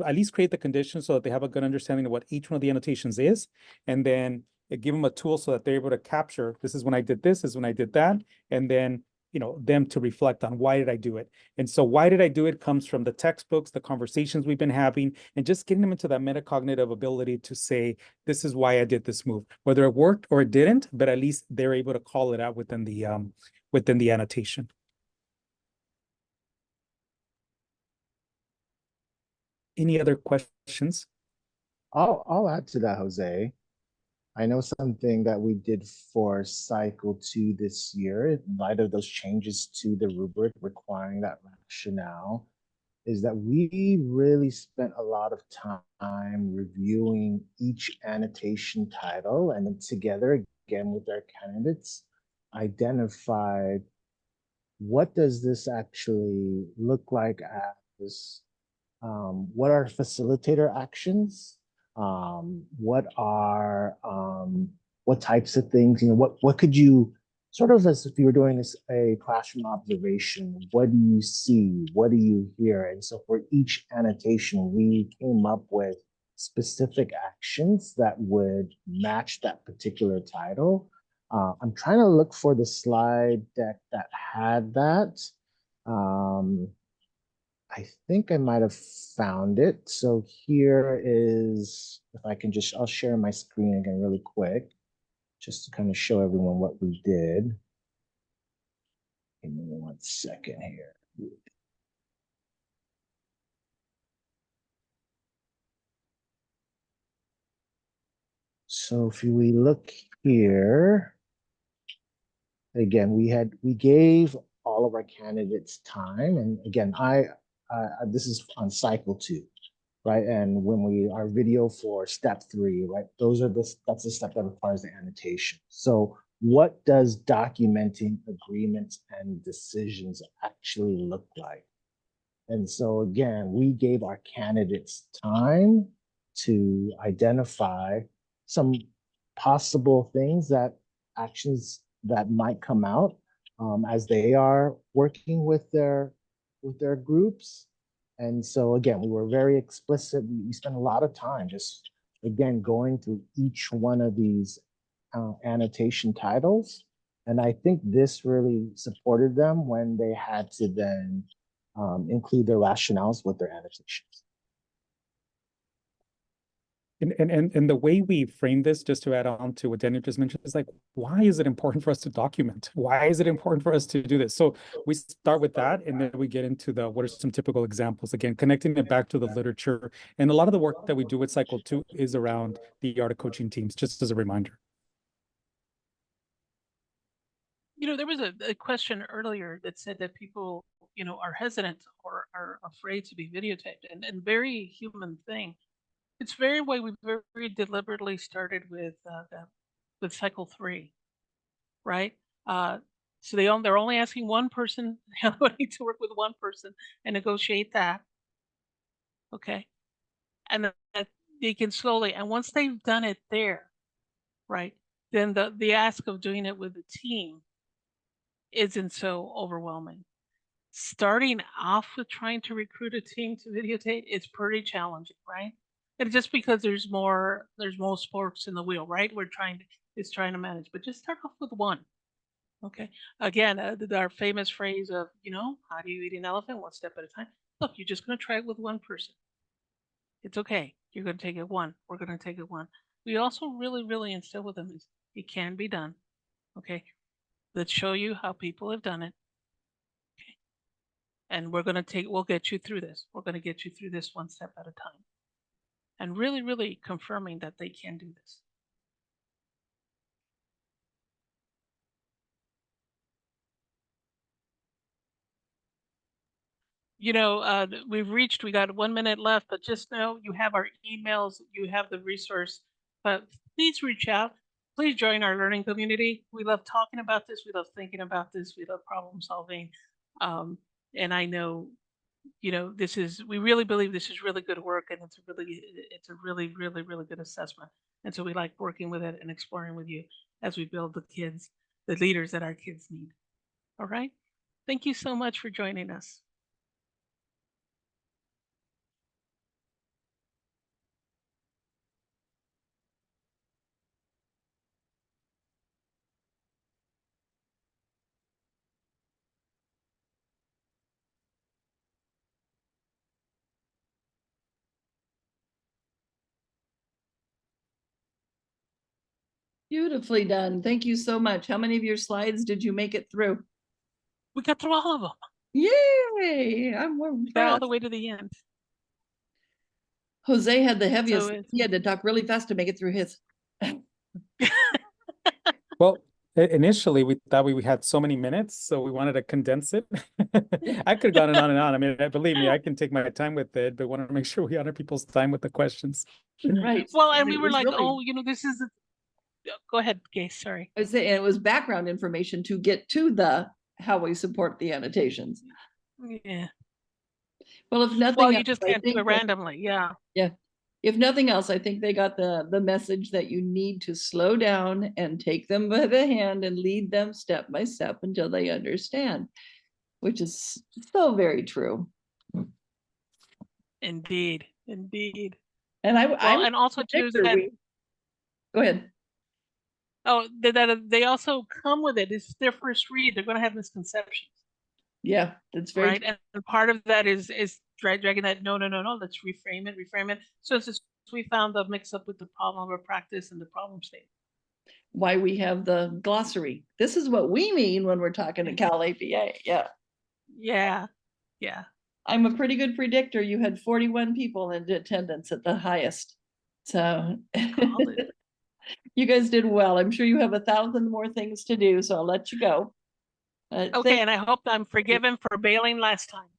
at least create the conditions so that they have a good understanding of what each one of the annotations is, and then give them a tool so that they're able to capture, this is when I did this is when I did that, and then them to reflect on why did I do it. And so why did I do it comes from the textbooks, the conversations we've been having, and just getting them into that metacognitive ability to say, this is why I did this move, whether it worked or it didn't, but at least they're able to call it out within the annotation. Any other questions? I'll add to that, Jose. I know something that we did for cycle 2 this year, in light of those changes to the rubric requiring that rationale, is that we really spent a lot of time reviewing each annotation title, and then together again with our candidates, identified what does this actually look like as, what are facilitator actions? What types of things, what could you sort of, as if you were doing a classroom observation, what do you see? What do you hear? And so for each annotation, we came up with specific actions that would match that particular title. I'm trying to look for the slide deck that had that. I think I might have found it. So here is, if I can I'll share my screen again really quick, just to kind of show everyone what we did. Give me 1 second here. So if we look here, again, we gave all of our candidates time. And again, this is on cycle 2, right? And when our video for step 3, right? That's the step that requires the annotation. So what does documenting agreements and decisions actually look like? And so again, we gave our candidates time to identify some possible actions that might come out as they are working with their groups. And so again, we were very explicit. We spent a lot of time just, again, going through each one of these annotation titles. And I think this really supported them when they had to then include their rationales with their annotations. And the way we frame this, just to add on to what Daniel just mentioned, is like, why is it important for us to document? Why is it important for us to do this? So we start with that, and then we get into what are some typical examples, again, connecting it back to the literature. And a lot of the work that we do with cycle 2 is around the art of coaching teams, just as a reminder. There was a question earlier that said that people, are hesitant or are afraid to be videotaped, and very human thing. It's very way we very deliberately started with cycle 3, right? So they're only asking one person. They only need to work with one person and negotiate that. Okay. And that they can slowly, and once they've done it there, right, then the ask of doing it with the team isn't so overwhelming. Starting off with trying to recruit a team to videotape is pretty challenging, right? And just because there's more spokes in the wheel, right? Trying to manage, but just start off with one. Okay. Again, our famous phrase of, how do you eat an elephant? One step at a time. Look, you're just going to try it with one person. It's okay. You're going to take it one. We're going to take it one. We also really instill with them is it can be done. Okay. Let's show you how people have done it. Okay. And we'll get you through this. We're going to get you through this one step at a time. And really confirming that they can do this. We got 1 minute left, but just know you have our emails, you have the resource, but please reach out. Please join our learning community. We love talking about this. We love thinking about this. We love problem solving. And I know, we really believe this is really good work, and it's a really good assessment. And so we like working with it and exploring with you as we build the leaders that our kids need. All right. Thank you so much for joining us. Beautifully done. Thank you so much. How many of your slides did you make it through? We got through all of them. Yay! I'm more We got all impressed. the way to the end. Jose had the heaviest. So He had to talk really fast to make it through his. Well, initially we thought we had so many minutes, so we wanted to condense it. I could have gone on and on. I mean, believe me, I can take my time with it, but wanted to make sure we honor people's time with the questions. Right. Well, and we it were was like, really- this is. Go ahead, Gay. Sorry. I was saying it was background information to get to the how we support the annotations. Yeah. Well, if nothing Well, else, you just I can't do think it randomly. Yeah. Yeah. If nothing else, I think they got the message that you need to slow down and take them by the hand and lead them step by step until they understand, which is so very true. Indeed. And And also too that. Go ahead. Oh, that they also come with it. It's their first read. They're going to have misconceptions. Yeah, that's very right. And part of that is dragging that. No. Let's reframe it. So since we found the mix up with the problem of practice and the problem statement. Why we have the glossary. This is what we mean when we're talking to CalAPA. Yeah. Yeah. I'm a pretty good predictor. You had 41 people in attendance at the highest. So you guys did well. I'm sure you have 1,000 more things to do, so I'll let you go. Okay, and I hope I'm forgiven for bailing last time.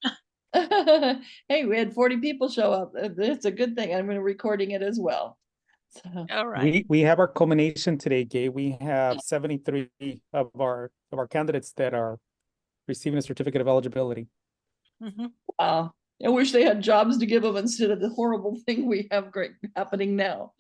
Hey, we had 40 people show up. It's a good thing. I'm recording it as well. So. All right. We have our culmination today, Gay. We have 73 of our candidates that are receiving a certificate of eligibility. Mm-hmm. Wow. I wish they had jobs to give them instead of the horrible thing we have happening now.